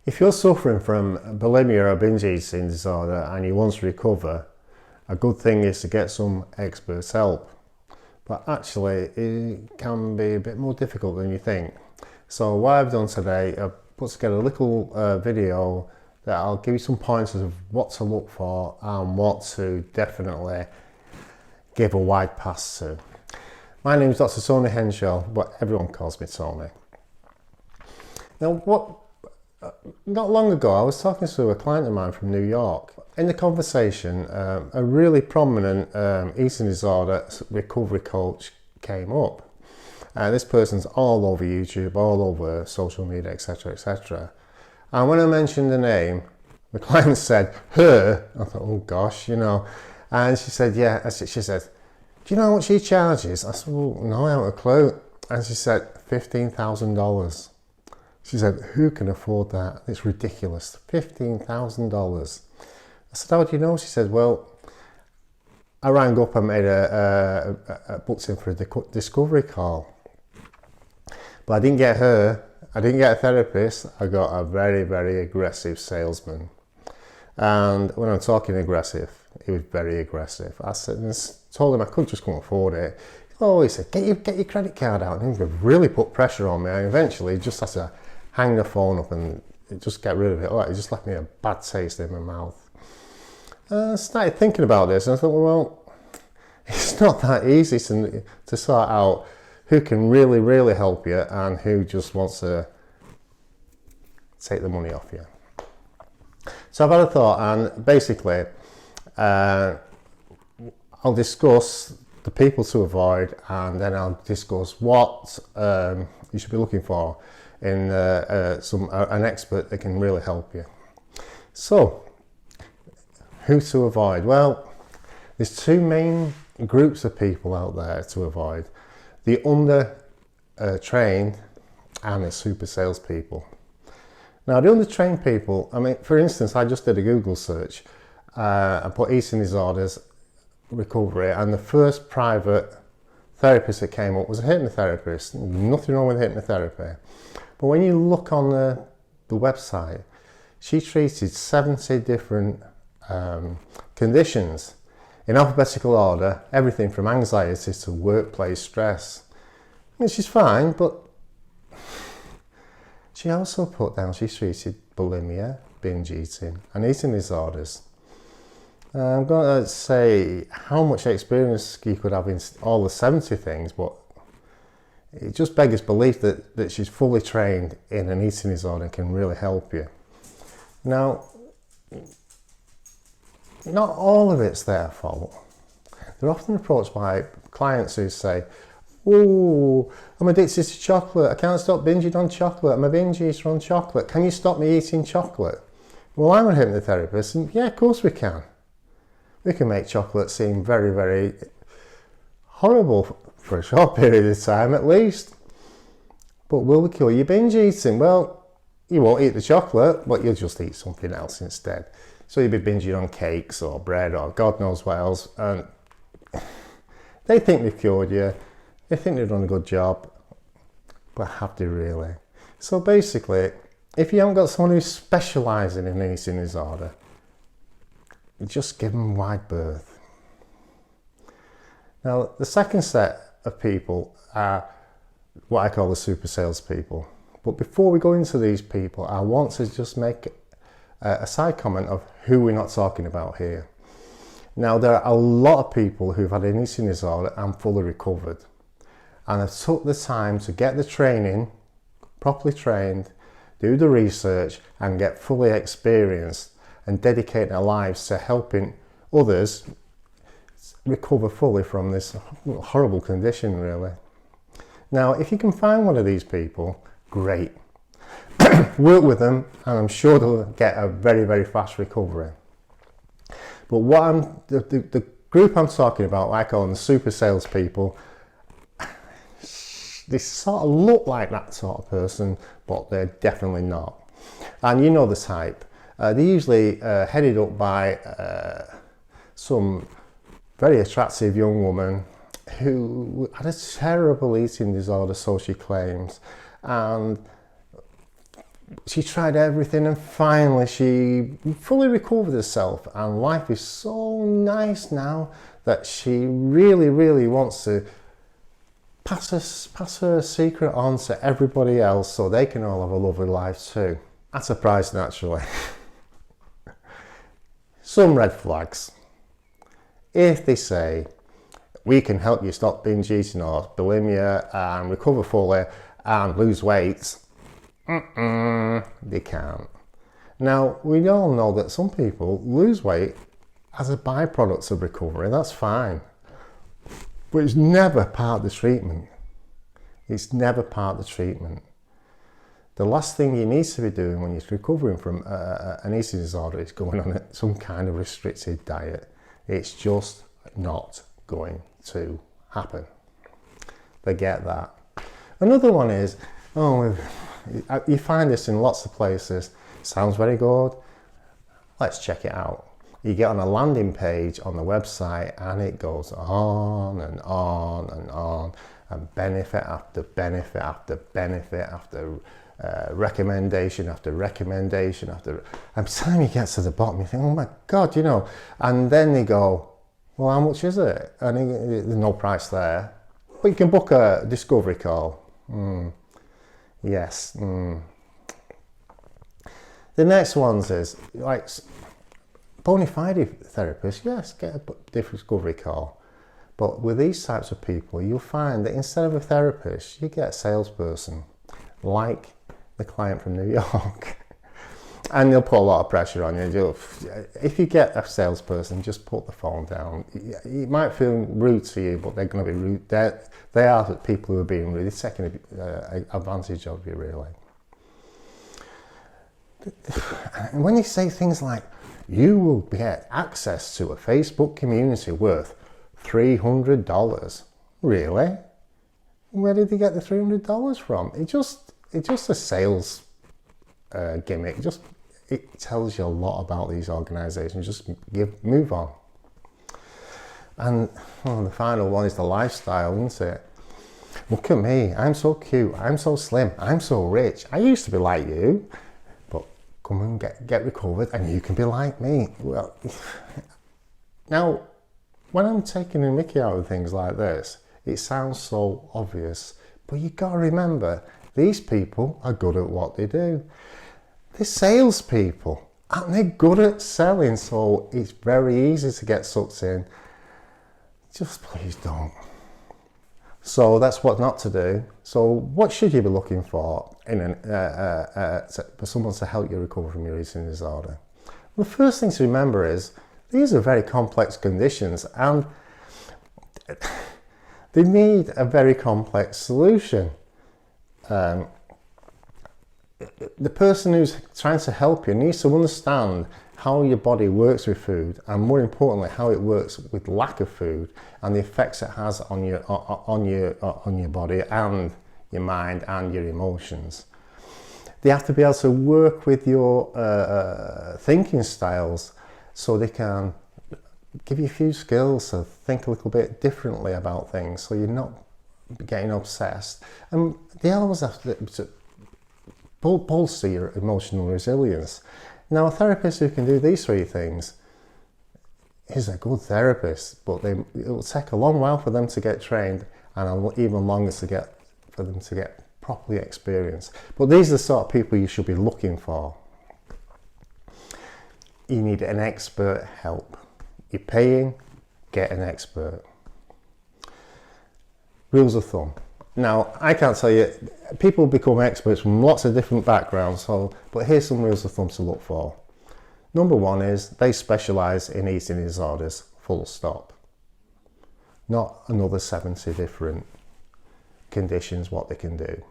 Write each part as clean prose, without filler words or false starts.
If you're suffering from bulimia or binge eating disorder and you want to recover, a good thing is to get some expert help. But actually, it can be a bit more difficult than you think. So what I've done today, I've put together a little video that I'll give you some pointers of what to look for and what to definitely give a wide pass to. My name is Dr. Tony Henshall, but everyone calls me Tony. Now, not long ago, I was talking to a client of mine from New York. In the conversation, a really prominent eating disorder recovery coach came up. This person's all over YouTube, all over social media, etc., etc. And when I mentioned the name, the client said, her. I thought, oh gosh, you know. And she said, yeah. She said, do you know how much she charges? I said, well, no, I haven't a clue. And she said, $15,000. She said, who can afford that? It's ridiculous. $15,000. I said, how do you know? She said, well, I rang up and made booked in for a discovery call. But I didn't get her. I didn't get a therapist. I got a very, very aggressive salesman. And when I'm talking aggressive, he was very aggressive. I said, and told him I just couldn't afford it. Oh, he said, get your credit card out. And he really put pressure on me. And eventually, just had to hang the phone up and just get rid of it. It just left me a bad taste in my mouth. I started thinking about this and I thought, well, it's not that easy to sort out who can really, really help you and who just wants to take the money off you. So I've had a thought, and basically I'll discuss the people to avoid, and then I'll discuss what you should be looking for in an expert that can really help you. So, who to avoid? Well, there's two main groups of people out there to avoid: the under-trained and the super salespeople. Now, the under-trained people, I mean, for instance, I just did a Google search. I put eating disorders recovery, and the first private therapist that came up was a hypnotherapist. Nothing wrong with hypnotherapy. But when you look on the website, she treated 70 different conditions in alphabetical order, everything from anxiety to workplace stress. Which is fine, but she also put down she treated bulimia, binge eating, and eating disorders. I'm going to say how much experience you could have in all the 70 things, but it just beggars belief that she's fully trained in an eating disorder and can really help you. Now, not all of it's their fault. They're often approached by clients who say, oh, I'm addicted to chocolate. I can't stop binging on chocolate. I'm a binge eater on chocolate. Can you stop me eating chocolate? Well, I'm a hypnotherapist, and yeah, of course we can. We can make chocolate seem very, very horrible for a short period of time at least. But will we cure your binge eating? Well, you won't eat the chocolate, but you'll just eat something else instead. So you'll be binging on cakes or bread or God knows what else. And they think they've cured you. They think they've done a good job. But have they really? So basically, if you haven't got someone who's specialising in an eating disorder, just give them wide berth. Now, the second set of people are what I call the super salespeople. But before we go into these people, I want to just make a side comment of who we're not talking about here. Now, there are a lot of people who've had an eating disorder and fully recovered, and have took the time to get the training, properly trained, do the research, and get fully experienced and dedicate their lives to helping others recover fully from this horrible condition, really. Now, if you can find one of these people, great. Work with them, and I'm sure they'll get a very, very fast recovery. But the group I'm talking about, I call them the super salespeople, they sort of look like that sort of person, but they're definitely not. And you know the type. They're usually headed up by some very attractive young woman who had a terrible eating disorder, so she claims, and she tried everything and finally she fully recovered herself, and life is so nice now that she really wants to pass her secret on to everybody else so they can all have a lovely life too. At a price, naturally. Some red flags. If they say, we can help you stop binge eating or bulimia and recover fully and lose weight, they can't. Now, we all know that some people lose weight as a byproduct of recovery. That's fine. But it's never part of the treatment. It's never part of the treatment. The last thing you need to be doing when you're recovering from an eating disorder is going on some kind of restricted diet. It's just not going to happen. Forget that. Another one is, you find this in lots of places. Sounds very good. Let's check it out. You get on a landing page on the website and it goes on and on and on, and benefit after benefit after benefit after recommendation after recommendation after. And by the time you get to the bottom, you think, oh my God, and then they go, well, how much is it? And there's no price there. But you can book a discovery call. Yes. The next ones is like bona fide therapists. Yes, get a discovery call. But with these types of people, you'll find that instead of a therapist, you get a salesperson, like the client from New York. And they'll put a lot of pressure on you. If you get a salesperson, just put the phone down. It might feel rude to you, but they're going to be rude. They are people who are being rude. They're taking advantage of you, really. And when you say things like, you will get access to a Facebook community worth $300. Really? Where did they get the $300 from? It's just a sales gimmick. It tells you a lot about these organisations. Just move on. And the final one is the lifestyle, isn't it? Look at me. I'm so cute. I'm so slim. I'm so rich. I used to be like you, but come and get recovered, and you can be like me. Well, now, when I'm taking a mickey out of things like this, it sounds so obvious, but you got to remember, these people are good at what they do. They're salespeople, and they're good at selling, so it's very easy to get sucked in. Just please don't. So that's what not to do. So what should you be looking for for someone to help you recover from your eating disorder? Well, the first thing to remember is these are very complex conditions, and they need a very complex solution. The person who's trying to help you needs to understand how your body works with food, and more importantly, how it works with lack of food and the effects it has on your body and your mind and your emotions. They have to be able to work with your thinking styles, so they can give you a few skills to think a little bit differently about things, so you're not getting obsessed. And they always have to bolster your emotional resilience. Now, a therapist who can do these three things is a good therapist, but it will take a long while for them to get trained, and even longer for them to get properly experienced. But these are the sort of people you should be looking for. You need an expert help. You're paying, get an expert. Rules of thumb. Now, I can't tell you, people become experts from lots of different backgrounds, but here's some rules of thumb to look for. Number one is they specialise in eating disorders, full stop. Not another 70 different conditions what they can do.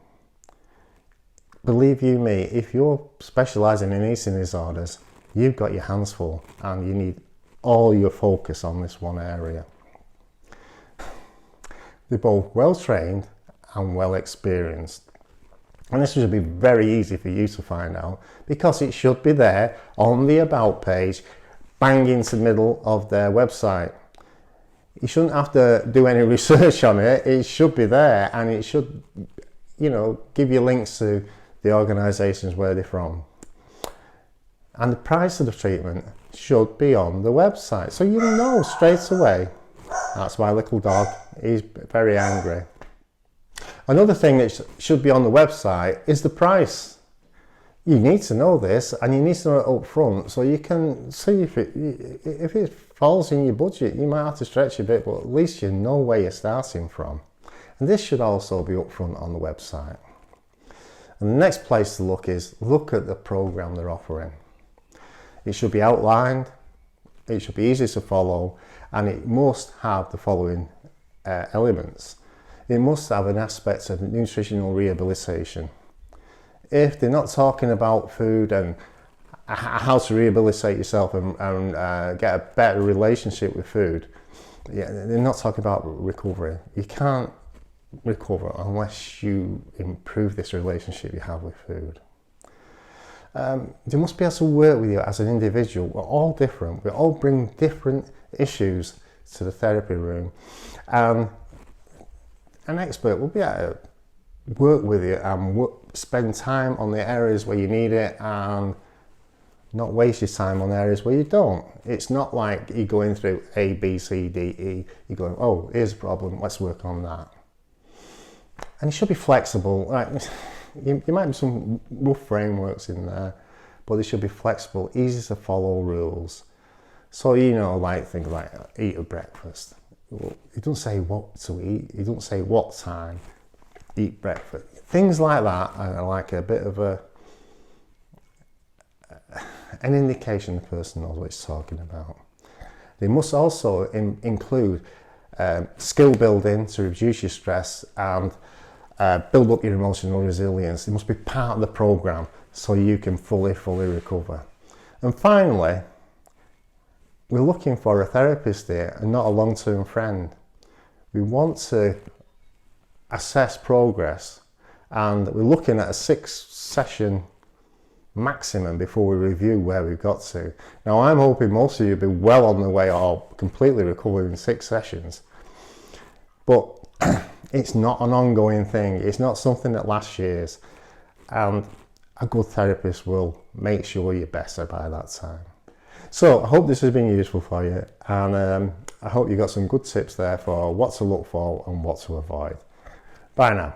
Believe you me, if you're specialising in eating disorders, you've got your hands full and you need all your focus on this one area. They're both well trained and well experienced. And this should be very easy for you to find out, because it should be there on the About page, bang into the middle of their website. You shouldn't have to do any research on it. It should be there, and it should, give you links to the organisations where they're from. And the price of the treatment should be on the website, so you know straight away. That's my little dog, he's very angry. Another thing that should be on the website is the price. You need to know this, and you need to know it up front, so you can see if it falls in your budget. You might have to stretch a bit, but at least you know where you're starting from. And this should also be up front on the website. And the next place to look is look at the program they're offering. It should be outlined, it should be easy to follow, and it must have the following elements. It must have an aspect of nutritional rehabilitation. If they're not talking about food and how to rehabilitate yourself and get a better relationship with food, they're not talking about recovery. You can't recover unless you improve this relationship you have with food. They must be able to work with you as an individual. We're all different. We all bring different issues to the therapy room. An expert will be able to work with you and spend time on the areas where you need it and not waste your time on areas where you don't. It's not like you're going through A, B, C, D, E. You're going, oh, here's a problem, let's work on that. And it should be flexible. Right? You might have some rough frameworks in there, but they should be flexible, easy to follow rules. So, you know, like things like eat a breakfast. Well, it doesn't say what to eat, it doesn't say what time, eat breakfast. Things like that are like a bit of an indication the person knows what he's talking about. They must also include skill building to reduce your stress and build up your emotional resilience. It must be part of the program so you can fully recover. And finally, we're looking for a therapist here and not a long-term friend. We want to assess progress, and we're looking at a 6-session maximum before we review where we've got to. Now, I'm hoping most of you will be well on the way or completely recovered in 6 sessions, but it's not an ongoing thing. It's not something that lasts years, and a good therapist will make sure you're better by that time. So I hope this has been useful for you, and I hope you got some good tips there for what to look for and what to avoid. Bye now.